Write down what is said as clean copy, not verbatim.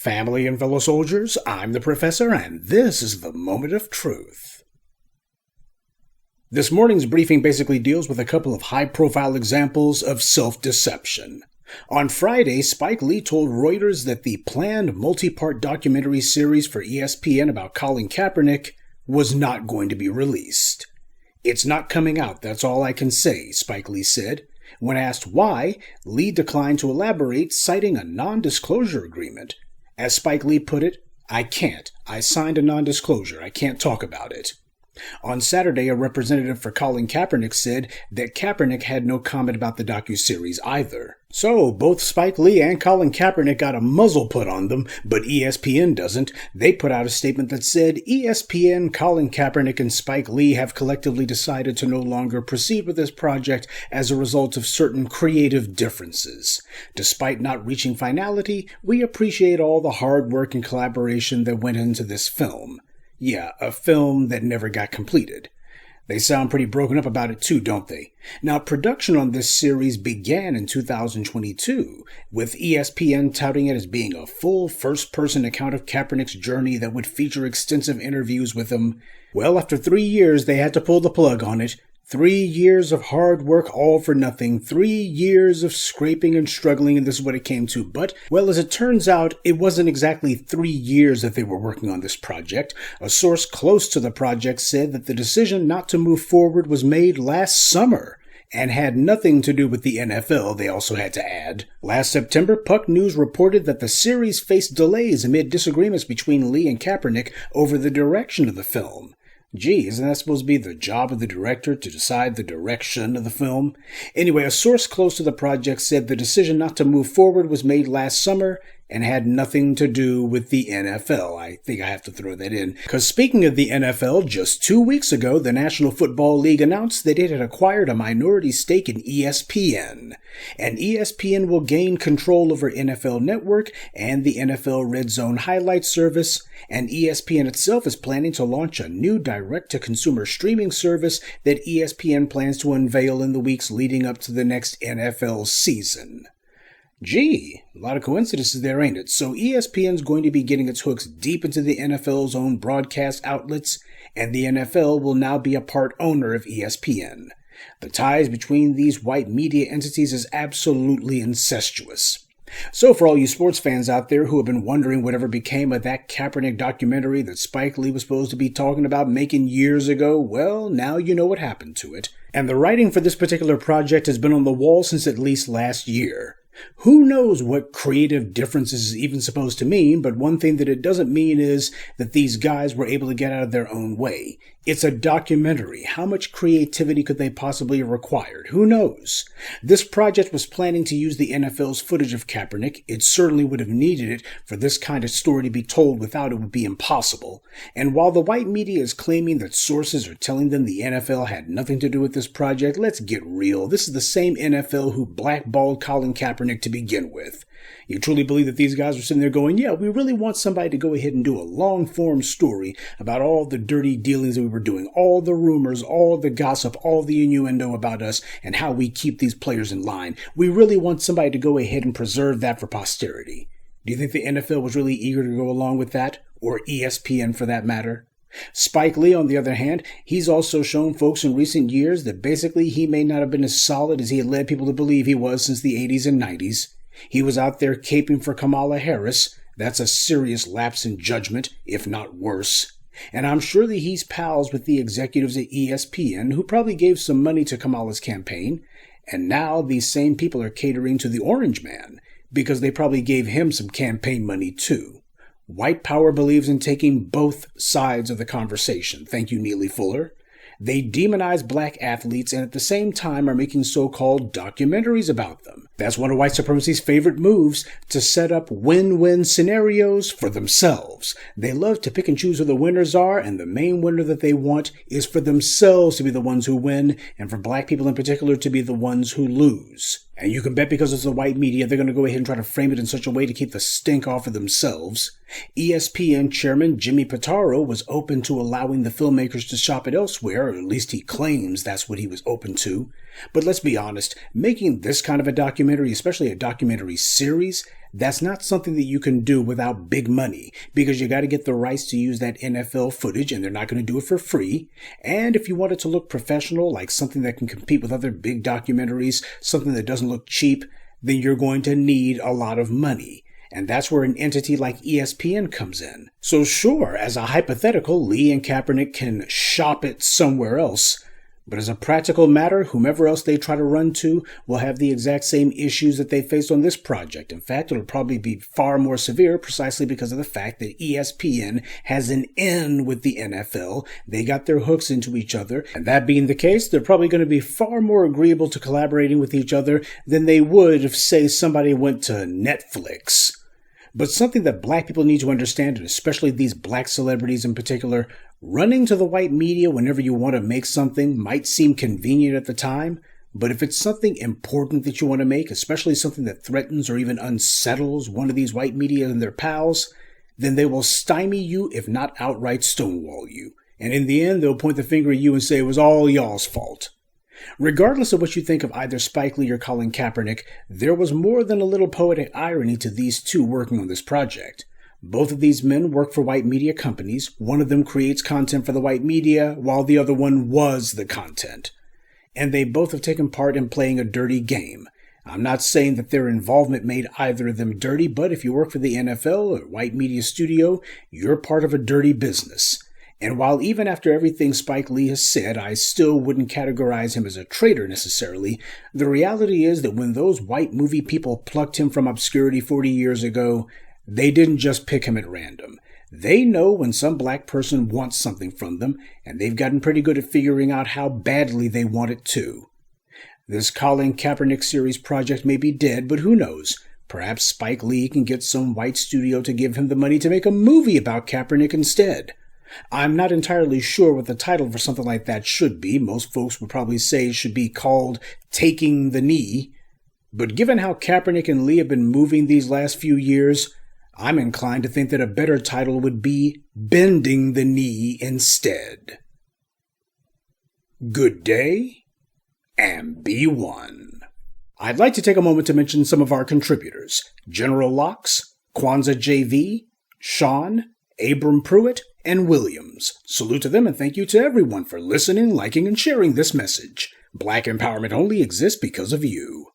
Family and fellow soldiers, I'm the Professor, and this is the Moment of Truth. This morning's briefing basically deals with a couple of high-profile examples of self-deception. On Friday, Spike Lee told Reuters that the planned multi-part documentary series for ESPN about Colin Kaepernick was not going to be released. "It's not coming out, that's all I can say," Spike Lee said. When asked why, Lee declined to elaborate, citing a non-disclosure agreement. As Spike Lee put it, "I can't. I signed a non-disclosure. I can't talk about it." On Saturday, a representative for Colin Kaepernick said that Kaepernick had no comment about the docu-series either. So, both Spike Lee and Colin Kaepernick got a muzzle put on them, but ESPN doesn't. They put out a statement that said, ESPN, Colin Kaepernick, and Spike Lee have collectively decided to no longer proceed with this project as a result of certain creative differences. Despite not reaching finality, we appreciate all the hard work and collaboration that went into this film. Yeah, a film that never got completed. They sound pretty broken up about it too, don't they? Now, production on this series began in 2022, with ESPN touting it as being a full first-person account of Kaepernick's journey that would feature extensive interviews with him. Well, after 3 years, they had to pull the plug on it. 3 years of hard work, all for nothing. 3 years of scraping and struggling, and this is what it came to. But, well, as it turns out, it wasn't exactly 3 years that they were working on this project. A source close to the project said that the decision not to move forward was made last summer and had nothing to do with the NFL, they also had to add. Last September, Puck News reported that the series faced delays amid disagreements between Lee and Kaepernick over the direction of the film. Gee, isn't that supposed to be the job of the director to decide the direction of the film? Anyway, a source close to the project said the decision not to move forward was made last summer and had nothing to do with the NFL. I think I have to throw that in. Because speaking of the NFL, just 2 weeks ago, the National Football League announced that it had acquired a minority stake in ESPN. And ESPN will gain control over NFL Network and the NFL Red Zone Highlights service. And ESPN itself is planning to launch a new direct-to-consumer streaming service that ESPN plans to unveil in the weeks leading up to the next NFL season. Gee, a lot of coincidences there, ain't it? So ESPN's going to be getting its hooks deep into the NFL's own broadcast outlets, and the NFL will now be a part owner of ESPN. The ties between these white media entities is absolutely incestuous. So for all you sports fans out there who have been wondering whatever became of that Kaepernick documentary that Spike Lee was supposed to be talking about making years ago, well, now you know what happened to it. And the writing for this particular project has been on the wall since at least last year. Who knows what creative differences is even supposed to mean, but one thing that it doesn't mean is that these guys were able to get out of their own way. It's a documentary. How much creativity could they possibly have required? Who knows? This project was planning to use the NFL's footage of Kaepernick. It certainly would have needed it for this kind of story to be told. Without it would be impossible. And while the white media is claiming that sources are telling them the NFL had nothing to do with this project, let's get real. This is the same NFL who blackballed Colin Kaepernick to begin with. You truly believe that these guys are sitting there going, yeah, we really want somebody to go ahead and do a long-form story about all the dirty dealings that we were doing, all the rumors, all the gossip, all the innuendo about us, and how we keep these players in line. We really want somebody to go ahead and preserve that for posterity. Do you think the NFL was really eager to go along with that? Or ESPN for that matter? Spike Lee, on the other hand, he's also shown folks in recent years that basically he may not have been as solid as he had led people to believe he was since the 80s and 90s. He was out there caping for Kamala Harris. That's a serious lapse in judgment, if not worse. And I'm sure that he's pals with the executives at ESPN who probably gave some money to Kamala's campaign. And now these same people are catering to the Orange Man because they probably gave him some campaign money too. White power believes in taking both sides of the conversation. Thank you, Neely Fuller. They demonize black athletes and at the same time are making so-called documentaries about them. That's one of white supremacy's favorite moves, to set up win-win scenarios for themselves. They love to pick and choose who the winners are, and the main winner that they want is for themselves to be the ones who win, and for black people in particular to be the ones who lose. And you can bet because it's the white media, they're going to go ahead and try to frame it in such a way to keep the stink off of themselves. ESPN chairman Jimmy Pitaro was open to allowing the filmmakers to shop it elsewhere, or at least he claims that's what he was open to. But let's be honest, making this kind of a documentary, especially a documentary series, That's not something that you can do without big money, because you got to get the rights to use that NFL footage, and they're not going to do it for free. And if you want it to look professional, like something that can compete with other big documentaries, something that doesn't look cheap, then you're going to need a lot of money. And that's where an entity like ESPN comes in. So sure, as a hypothetical, Lee and Kaepernick can shop it somewhere else. But as a practical matter, whomever else they try to run to will have the exact same issues that they faced on this project. In fact, it'll probably be far more severe precisely because of the fact that ESPN has an in with the NFL. They got their hooks into each other. And that being the case, they're probably going to be far more agreeable to collaborating with each other than they would if, say, somebody went to Netflix. But something that black people need to understand, and especially these black celebrities in particular, running to the white media whenever you want to make something might seem convenient at the time, but if it's something important that you want to make, especially something that threatens or even unsettles one of these white media and their pals, then they will stymie you, if not outright stonewall you. And in the end, they'll point the finger at you and say it was all y'all's fault. Regardless of what you think of either Spike Lee or Colin Kaepernick, there was more than a little poetic irony to these two working on this project. Both of these men work for white media companies. One of them creates content for the white media, while the other one was the content. And they both have taken part in playing a dirty game. I'm not saying that their involvement made either of them dirty, but if you work for the NFL or white media studio, you're part of a dirty business. And while even after everything Spike Lee has said, I still wouldn't categorize him as a traitor necessarily, the reality is that when those white movie people plucked him from obscurity 40 years ago, they didn't just pick him at random. They know when some black person wants something from them, and they've gotten pretty good at figuring out how badly they want it too. This Colin Kaepernick series project may be dead, but who knows? Perhaps Spike Lee can get some white studio to give him the money to make a movie about Kaepernick instead. I'm not entirely sure what the title for something like that should be. Most folks would probably say it should be called Taking the Knee. But given how Kaepernick and Lee have been moving these last few years, I'm inclined to think that a better title would be Bending the Knee instead. Good day, and be one. I'd like to take a moment to mention some of our contributors: General Locks, Kwanzaa JV, Sean, Abram Pruitt, and Williams. Salute to them, and thank you to everyone for listening, liking, and sharing this message. Black empowerment only exists because of you.